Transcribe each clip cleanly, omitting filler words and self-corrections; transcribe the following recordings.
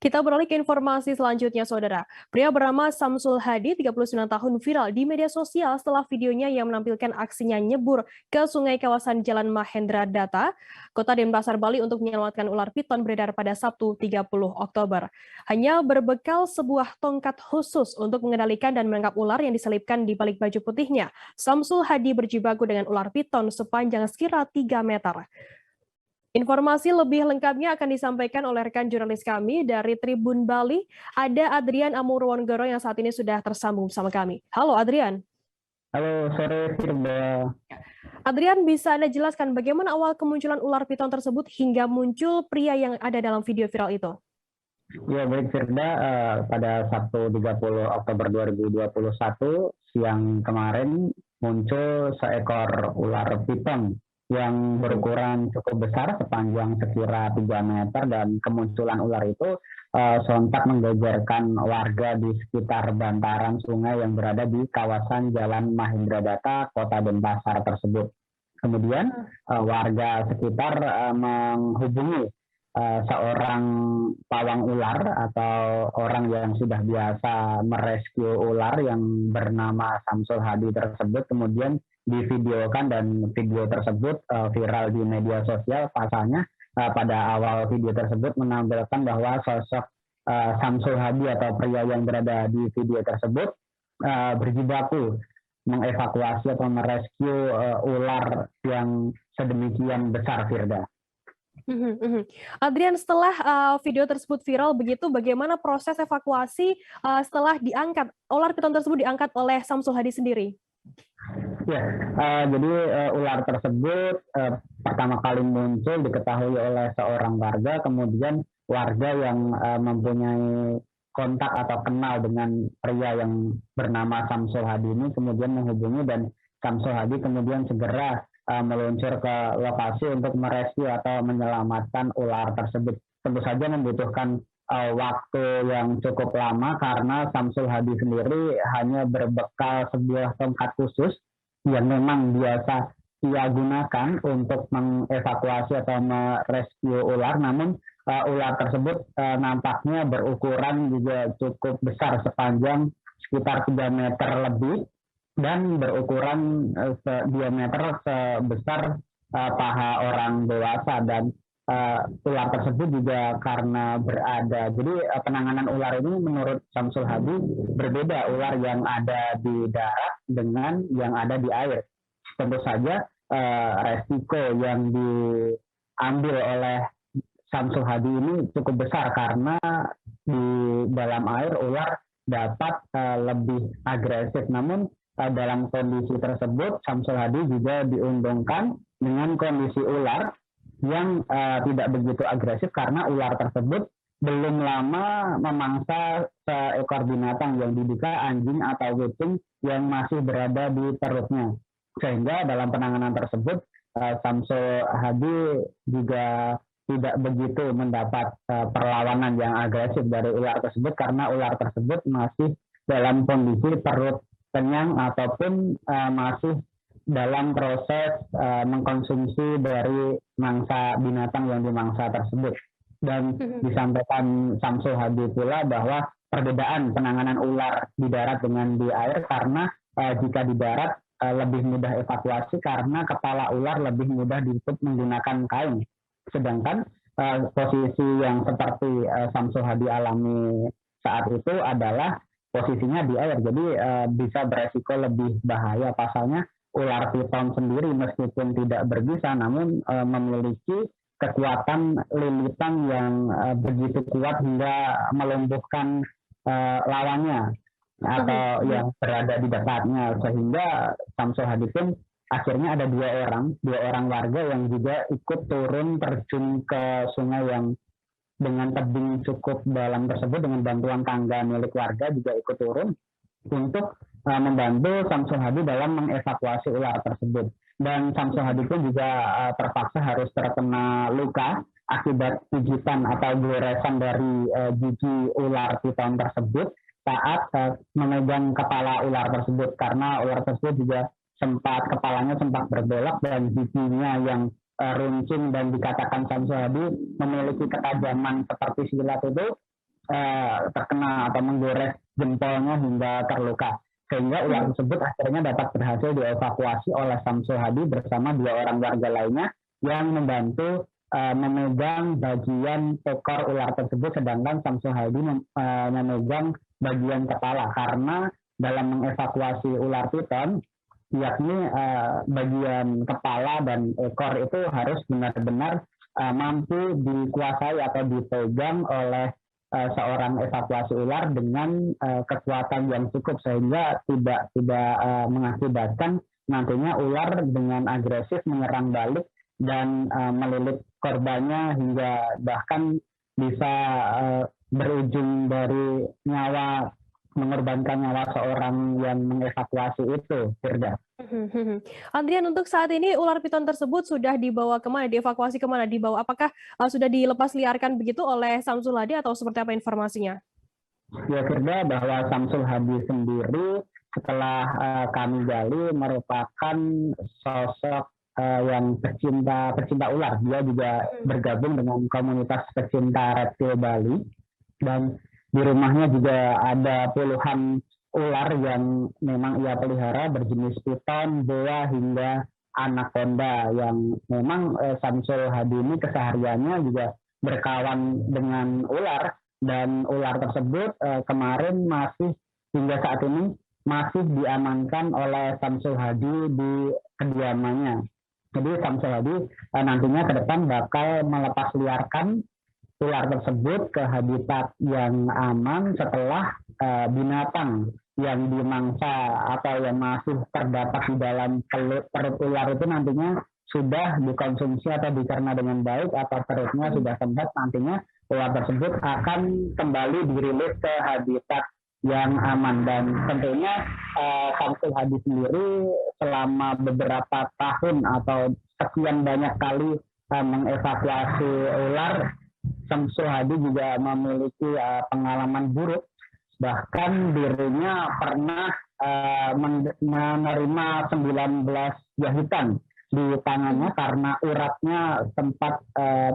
Kita beralih ke informasi selanjutnya, Saudara. Pria bernama Samsul Hadi, 39 tahun, viral di media sosial setelah videonya yang menampilkan aksinya nyebur ke sungai kawasan Jalan Mahendra Data, Kota Denpasar, Bali untuk menyelamatkan ular piton beredar pada Sabtu 30 Oktober. Hanya berbekal sebuah tongkat khusus untuk mengendalikan dan menangkap ular yang diselipkan di balik baju putihnya, Samsul Hadi berjibaku dengan ular piton sepanjang sekira 3 meter. Informasi lebih lengkapnya akan disampaikan oleh rekan jurnalis kami dari Tribun Bali, ada Adrian Amurwonggoro yang saat ini sudah tersambung bersama kami. Halo Adrian. Halo, sore Firda. Adrian, bisa Anda jelaskan bagaimana awal kemunculan ular piton tersebut hingga muncul pria yang ada dalam video viral itu? Ya, baik Firda, pada Sabtu 30 Oktober 2021 siang kemarin muncul seekor ular piton yang berukuran cukup besar sepanjang sekira 3 meter, dan kemunculan ular itu sontak menggegerkan warga di sekitar bantaran sungai yang berada di kawasan Jalan Mahendra Data, Kota Denpasar tersebut. Kemudian warga sekitar menghubungi seorang pawang ular atau orang yang sudah biasa merescue ular yang bernama Samsul Hadi tersebut, kemudian divideokan, dan video tersebut viral di media sosial. Pasalnya pada awal video tersebut menampilkan bahwa sosok Samsul Hadi atau pria yang berada di video tersebut berjibaku mengevakuasi atau merescue ular yang sedemikian besar, Firda. Adrian, setelah video tersebut viral begitu, bagaimana proses evakuasi setelah diangkat, ular piton tersebut diangkat oleh Samsul Hadi sendiri? Ya, jadi ular tersebut pertama kali muncul diketahui oleh seorang warga, kemudian warga yang mempunyai kontak atau kenal dengan pria yang bernama Samsul Hadi ini kemudian menghubungi, dan Samsul Hadi kemudian segera meluncur ke lokasi untuk merescue atau menyelamatkan ular tersebut. Tentu saja membutuhkan waktu yang cukup lama karena Samsul Hadi sendiri hanya berbekal sebuah tongkat khusus yang memang biasa ia gunakan untuk mengevakuasi atau merescue ular. Namun ular tersebut nampaknya berukuran juga cukup besar, sepanjang sekitar 3 meter lebih, dan berukuran diameter sebesar paha orang dewasa. Dan ular tersebut juga karena berada, jadi penanganan ular ini menurut Samsul Hadi berbeda ular yang ada di darat dengan yang ada di air. Tentu saja resiko yang diambil oleh Samsul Hadi ini cukup besar karena di dalam air ular dapat lebih agresif. Namun dalam kondisi tersebut Samsul Hadi juga diuntungkan dengan kondisi ular yang tidak begitu agresif, karena ular tersebut belum lama memangsa seekor binatang yang diduga anjing atau kucing yang masih berada di perutnya. Sehingga dalam penanganan tersebut Samsul Hadi juga tidak begitu mendapat perlawanan yang agresif dari ular tersebut, karena ular tersebut masih dalam kondisi perut kenyang ataupun masih dalam proses mengkonsumsi dari mangsa binatang yang dimangsa tersebut. Dan disampaikan Samsul Hadi pula bahwa perbedaan penanganan ular di darat dengan di air, karena jika di darat lebih mudah evakuasi karena kepala ular lebih mudah ditutup menggunakan kain. Sedangkan posisi yang seperti Samsul Hadi alami saat itu adalah posisinya di air, jadi bisa beresiko lebih bahaya. Pasalnya ular piton sendiri meskipun tidak berbisa, namun memiliki kekuatan lilitan yang begitu kuat hingga melumpuhkan lawannya atau yang berada di dekatnya. Sehingga Samsul Hadi pun akhirnya ada dua orang warga yang juga ikut turun terjun ke sungai yang dengan tebing cukup dalam tersebut, dengan bantuan tangga milik warga juga ikut turun untuk membantu Samsul Hadi dalam mengevakuasi ular tersebut. Dan Samsul Hadi pun juga terpaksa harus terkena luka akibat pijitan atau goresan dari gigi ular piton tersebut saat memegang kepala ular tersebut, karena ular tersebut juga kepalanya sempat berbelok, dan giginya yang runcing dan dikatakan Samsul Hadi memiliki ketajaman seperti silat itu terkena atau menggores jempolnya hingga terluka. Sehingga ular tersebut akhirnya dapat berhasil dievakuasi oleh Samsul Hadi bersama 2 orang warga lainnya yang membantu memegang bagian ekor ular tersebut, sedangkan Samsul Hadi memegang bagian kepala, karena dalam mengevakuasi ular piton, yakni bagian kepala dan ekor itu harus benar-benar mampu dikuasai atau dipegang oleh seorang evakuasi ular dengan kekuatan yang cukup, sehingga tidak mengakibatkan nantinya ular dengan agresif menyerang balik dan melilit korbannya hingga bahkan bisa berujung dari mengorbankan nyawa seorang yang mengevakuasi itu, Firda. Andrian, untuk saat ini ular piton tersebut sudah dibawa kemana, dievakuasi kemana, dibawa apakah sudah dilepas liarkan begitu oleh Samsul Hadi atau seperti apa informasinya? Ya, Firda, bahwa Samsul Hadi sendiri setelah kami gali merupakan sosok yang pecinta ular. Dia juga bergabung dengan komunitas pecinta reptil Bali, dan di rumahnya juga ada puluhan ular yang memang ia pelihara berjenis piton, boa hingga anaconda, yang memang Samsul Hadi ini kesehariannya juga berkawan dengan ular, dan ular tersebut kemarin masih hingga saat ini masih diamankan oleh Samsul Hadi di kediamannya. Jadi Samsul Hadi nantinya ke depan bakal melepas liarkan ular tersebut ke habitat yang aman setelah binatang yang dimangsa atau yang masih terdapat di dalam perut ular itu nantinya sudah dikonsumsi atau dicerna dengan baik, atau perutnya sudah sempat, nantinya ular tersebut akan kembali dirilis ke habitat yang aman. Dan tentunya Samsul Hadi sendiri selama beberapa tahun atau sekian banyak kali mengevakuasi ular, Samsul Hadi juga memiliki pengalaman buruk. Bahkan dirinya pernah menerima 19 jahitan di tangannya karena uratnya sempat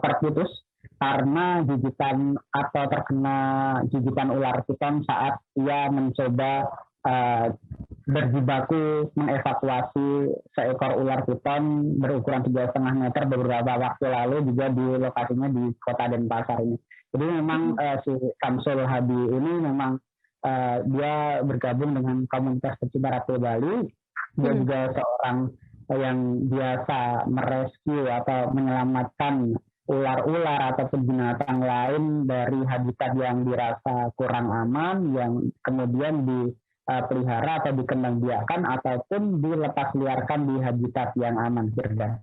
terputus karena gigitan atau terkena gigitan ular piton saat ia mencoba berjibaku mengevakuasi seekor ular piton berukuran 3,5 meter beberapa waktu lalu, juga di lokasinya di Kota Denpasar ini. Jadi memang si Samsul Hadi ini memang dia bergabung dengan komunitas pecinta reptil Bali. Dia juga seorang yang biasa merescue atau menyelamatkan ular-ular ataupun binatang lain dari habitat yang dirasa kurang aman, yang kemudian dipelihara atau dikembangbiakkan ataupun dilepas liarkan di habitat yang aman, Firda.